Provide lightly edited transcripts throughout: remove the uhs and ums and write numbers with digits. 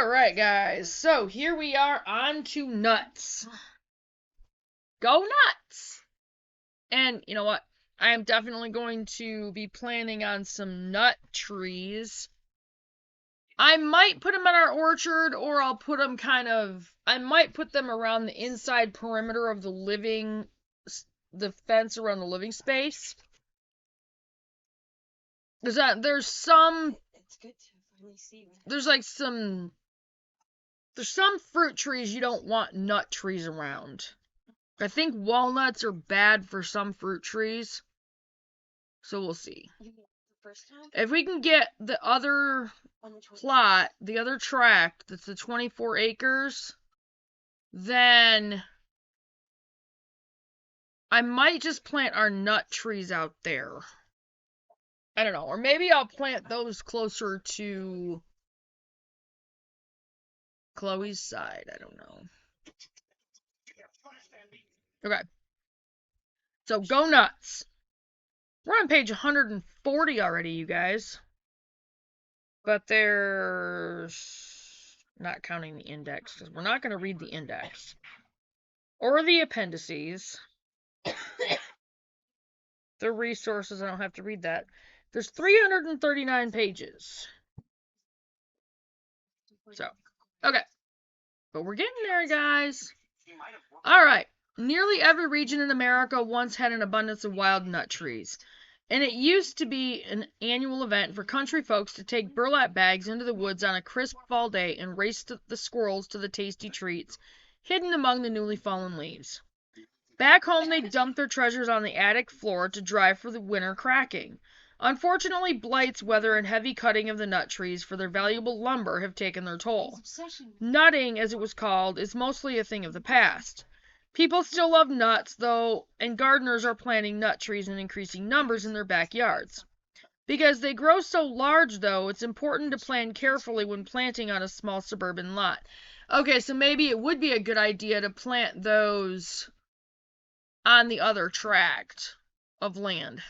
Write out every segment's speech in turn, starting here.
Alright, guys, so here we are on to nuts. Go nuts! And you know what? I am definitely going to be planning on some nut trees. I might put them in our orchard, or I'll put them I might put them around the inside perimeter of the fence around the living space. There's some fruit trees you don't want nut trees around. I think walnuts are bad for some fruit trees. So we'll see. If we can get the other plot, the other tract, that's the 24 acres, then I might just plant our nut trees out there. I don't know. Or maybe I'll plant those closer to Chloe's side. I don't know. Okay. So go nuts. We're on page 140 already, you guys. But there's not counting the index, because we're not going to read the index. Or the appendices. The resources, I don't have to read that. There's 339 pages. So, okay. But we're getting there, guys. Alright. Nearly every region in America once had an abundance of wild nut trees. And it used to be an annual event for country folks to take burlap bags into the woods on a crisp fall day and race the squirrels to the tasty treats hidden among the newly fallen leaves. Back home, they dumped their treasures on the attic floor to dry for the winter cracking. Unfortunately, blights, weather, and heavy cutting of the nut trees for their valuable lumber have taken their toll. Nutting, as it was called, is mostly a thing of the past. People still love nuts, though, and gardeners are planting nut trees in increasing numbers in their backyards. Because they grow so large, though, it's important to plan carefully when planting on a small suburban lot. Okay, so maybe it would be a good idea to plant those on the other tract of land.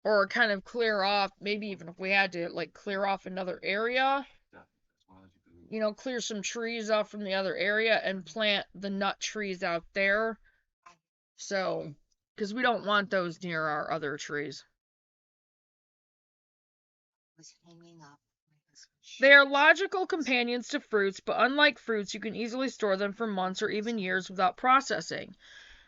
Or kind of clear off, maybe even if we had to, like, clear off another area. You know, clear some trees off from the other area and plant the nut trees out there. So, because we don't want those near our other trees. They are logical companions to fruits, but unlike fruits, you can easily store them for months or even years without processing.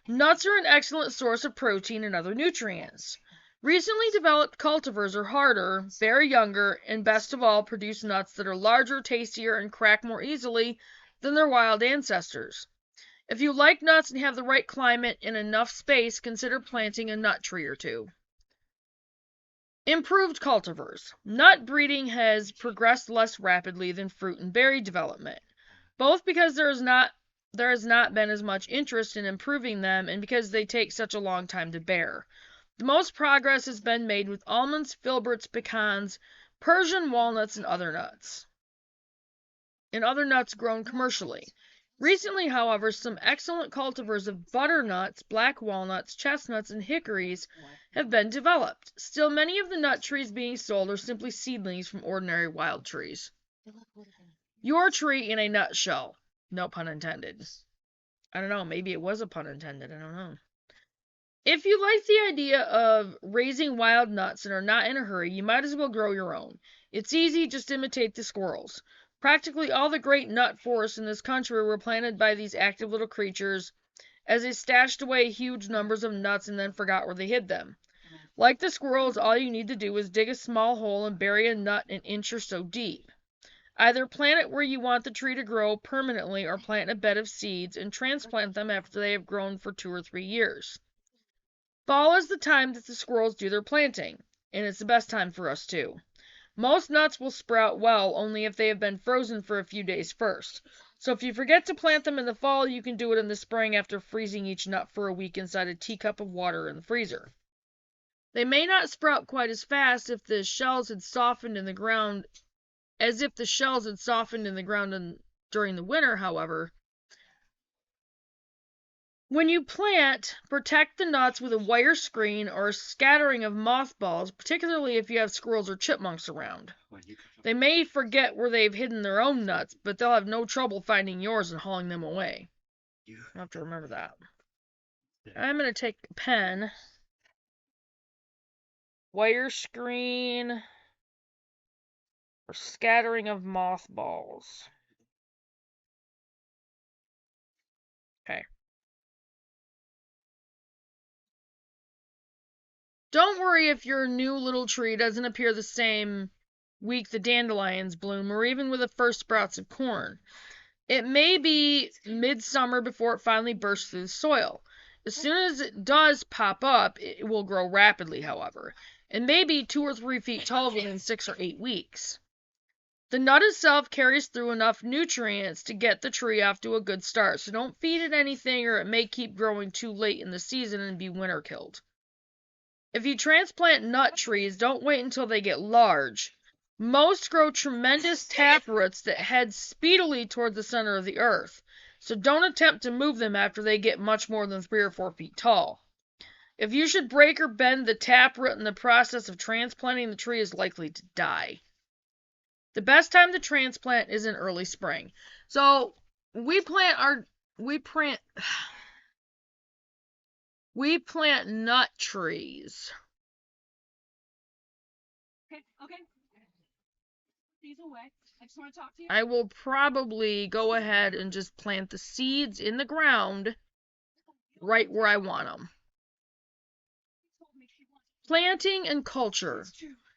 Nuts are an excellent source of protein and other nutrients. Recently developed cultivars are harder, bear younger, and best of all, produce nuts that are larger, tastier, and crack more easily than their wild ancestors. If you like nuts and have the right climate and enough space, consider planting a nut tree or two. Improved cultivars. Nut breeding has progressed less rapidly than fruit and berry development, both because there has not been as much interest in improving them and because they take such a long time to bear. The most progress has been made with almonds, filberts, pecans, Persian walnuts, and other nuts grown commercially. Recently, however, some excellent cultivars of butternuts, black walnuts, chestnuts, and hickories have been developed. Still, many of the nut trees being sold are simply seedlings from ordinary wild trees. Your tree in a nutshell. No pun intended. I don't know, maybe it was a pun intended, I don't know. If you like the idea of raising wild nuts and are not in a hurry, you might as well grow your own. It's easy, just imitate the squirrels. Practically all the great nut forests in this country were planted by these active little creatures, as they stashed away huge numbers of nuts and then forgot where they hid them. Like the squirrels, all you need to do is dig a small hole and bury a nut an inch or so deep. Either plant it where you want the tree to grow permanently or plant a bed of seeds and transplant them after they have grown for 2 or 3 years. Fall is the time that the squirrels do their planting, and it's the best time for us too. Most nuts will sprout well only if they have been frozen for a few days first. So if you forget to plant them in the fall, you can do it in the spring after freezing each nut for a week inside a teacup of water in the freezer. They may not sprout quite as fast if the shells had softened in the ground during the winter, however. When you plant, protect the nuts with a wire screen or a scattering of mothballs, particularly if you have squirrels or chipmunks around. They may forget where they've hidden their own nuts, but they'll have no trouble finding yours and hauling them away. You have to remember that. I'm going to take a pen, wire screen, or scattering of mothballs. Okay. Don't worry if your new little tree doesn't appear the same week the dandelions bloom, or even with the first sprouts of corn. It may be midsummer before it finally bursts through the soil. As soon as it does pop up, it will grow rapidly, however, and may be 2 or 3 feet tall within 6 or 8 weeks. The nut itself carries through enough nutrients to get the tree off to a good start, so don't feed it anything or it may keep growing too late in the season and be winter killed. If you transplant nut trees, don't wait until they get large. Most grow tremendous taproots that head speedily toward the center of the earth, so don't attempt to move them after they get much more than 3 or 4 feet tall. If you should break or bend the taproot in the process of transplanting, the tree is likely to die. The best time to transplant is in early spring. So we plant nut trees. Okay. These away. I just want to talk to you. I will probably go ahead and just plant the seeds in the ground right where I want them. Planting and culture.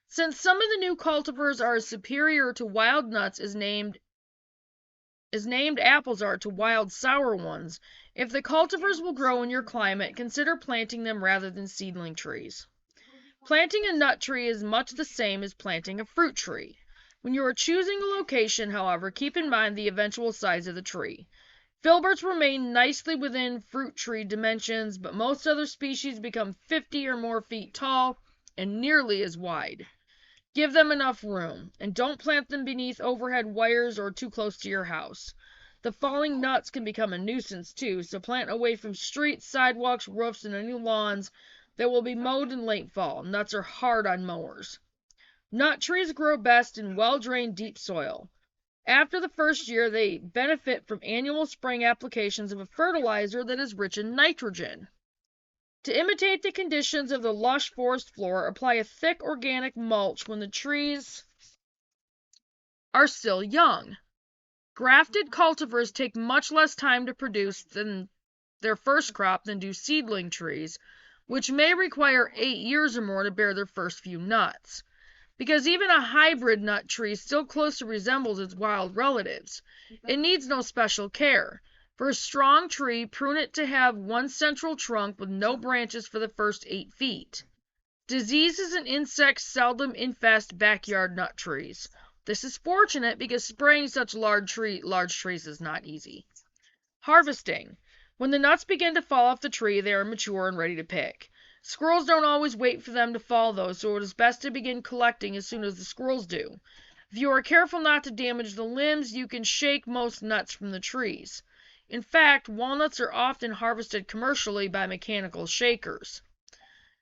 Since some of the new cultivars are as superior to wild nuts as named apples are to wild sour ones, if the cultivars will grow in your climate, consider planting them rather than seedling trees. Planting a nut tree is much the same as planting a fruit tree. When you are choosing a location, however, keep in mind the eventual size of the tree. Filberts remain nicely within fruit tree dimensions, but most other species become 50 or more feet tall and nearly as wide. Give them enough room, and don't plant them beneath overhead wires or too close to your house. The falling nuts can become a nuisance too, so plant away from streets, sidewalks, roofs, and any lawns that will be mowed in late fall. Nuts are hard on mowers. Nut trees grow best in well-drained deep soil. After the first year, they benefit from annual spring applications of a fertilizer that is rich in nitrogen. To imitate the conditions of the lush forest floor, apply a thick organic mulch when the trees are still young. Grafted cultivars take much less time to produce than their first crop than do seedling trees, which may require 8 years or more to bear their first few nuts. Because even a hybrid nut tree still closely resembles its wild relatives, it needs no special care. For a strong tree, prune it to have one central trunk with no branches for the first 8 feet. Diseases and insects seldom infest backyard nut trees. This is fortunate because spraying such large trees is not easy. Harvesting. When the nuts begin to fall off the tree, they are mature and ready to pick. Squirrels don't always wait for them to fall, though, so it is best to begin collecting as soon as the squirrels do. If you are careful not to damage the limbs, you can shake most nuts from the trees. In fact, walnuts are often harvested commercially by mechanical shakers.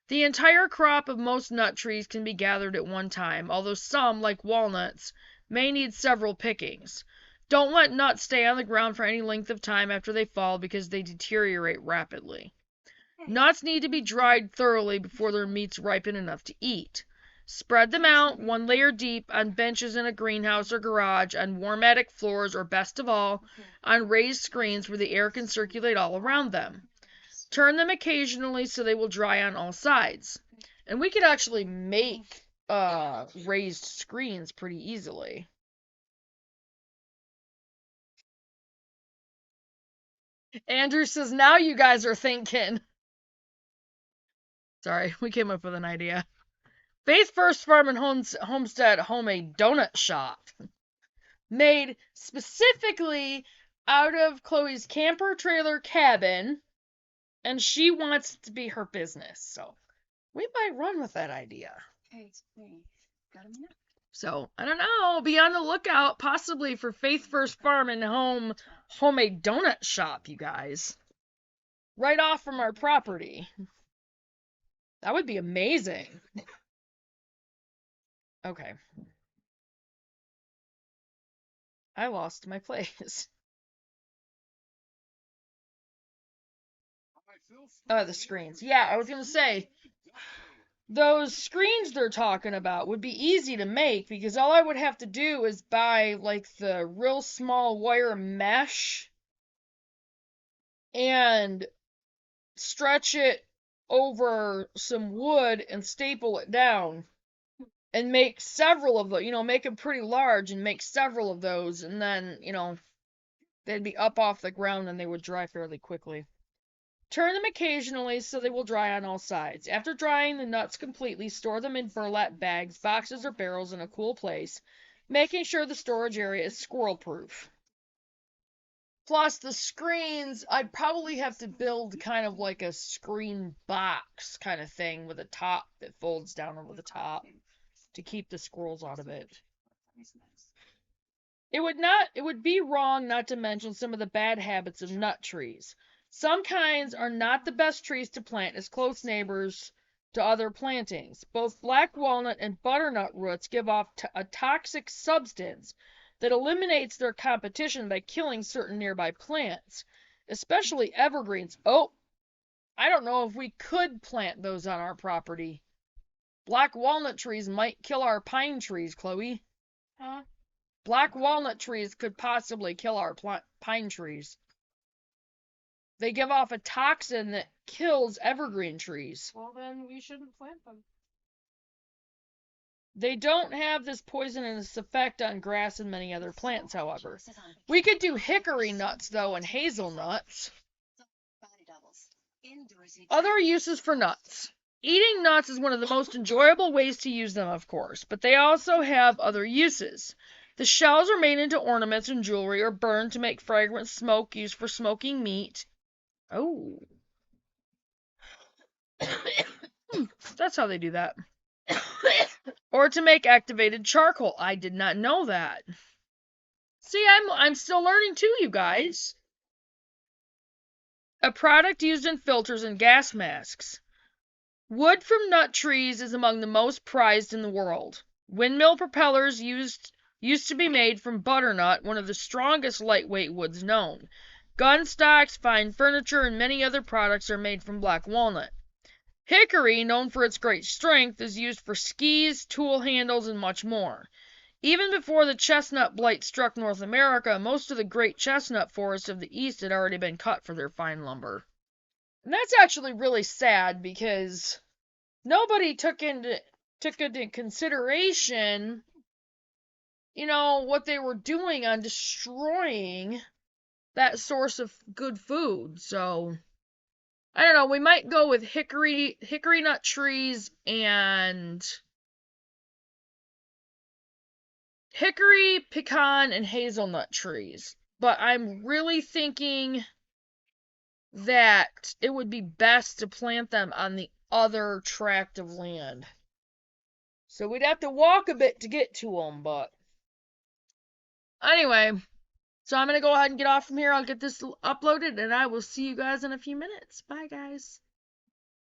The entire crop of most nut trees can be gathered at one time, although some, like walnuts, may need several pickings. Don't let nuts stay on the ground for any length of time after they fall because they deteriorate rapidly. Nuts need to be dried thoroughly before their meats ripen enough to eat. Spread them out, one layer deep, on benches in a greenhouse or garage, on warm attic floors, or best of all, on raised screens where the air can circulate all around them. Turn them occasionally so they will dry on all sides. And we could actually make raised screens pretty easily. Andrew says, now you guys are thinking. Sorry, we came up with an idea. Faith First Farm and Homestead Homemade Donut Shop. Made specifically out of Chloe's camper trailer cabin, and she wants it to be her business. So we might run with that idea. So, I don't know. Be on the lookout possibly for Faith First Farm and Homemade Donut Shop, you guys. Right off from our property. That would be amazing. Okay. I lost my place. The screens. Yeah, I was gonna say, those screens they're talking about would be easy to make because all I would have to do is buy like the real small wire mesh and stretch it over some wood and staple it down and make several of those, make them pretty large and make several of those, and then, they'd be up off the ground and they would dry fairly quickly. Turn them occasionally so they will dry on all sides. After drying the nuts completely, store them in burlap bags, boxes, or barrels in a cool place, making sure the storage area is squirrel proof. Plus, the screens, I'd probably have to build kind of like a screen box kind of thing with a top that folds down over the top to keep the squirrels out of it. It would be wrong not to mention some of the bad habits of nut trees. Some kinds are not the best trees to plant as close neighbors to other plantings. Both black walnut and butternut roots give off a toxic substance that eliminates their competition by killing certain nearby plants, especially evergreens. Oh, I don't know if we could plant those on our property. Black walnut trees might kill our pine trees, Chloe. Huh? Black walnut trees could possibly kill our pine trees. They give off a toxin that kills evergreen trees. Well, then we shouldn't plant them. They don't have this poisonous effect on grass and many other plants, however. We could do hickory nuts, though, and hazelnuts. Other uses for nuts. Eating nuts is one of the most enjoyable ways to use them, of course, but they also have other uses. The shells are made into ornaments and jewelry or burned to make fragrant smoke used for smoking meat. Oh. That's how they do that. Or to make activated charcoal. I did not know that. See, I'm still learning too, you guys. A product used in filters and gas masks. Wood from nut trees is among the most prized in the world. Windmill propellers used to be made from butternut, one of the strongest lightweight woods known. Gun stocks, fine furniture, and many other products are made from black walnut. Hickory, known for its great strength, is used for skis, tool handles, and much more. Even before the chestnut blight struck North America, most of the great chestnut forests of the East had already been cut for their fine lumber. And that's actually really sad because nobody took into consideration, what they were doing on destroying that source of good food. So, I don't know, we might go with hickory nut trees and hickory, pecan, and hazelnut trees. But I'm really thinking that it would be best to plant them on the other tract of land. So we'd have to walk a bit to get to them, but anyway, so I'm going to go ahead and get off from here. I'll get this uploaded, and I will see you guys in a few minutes. Bye, guys.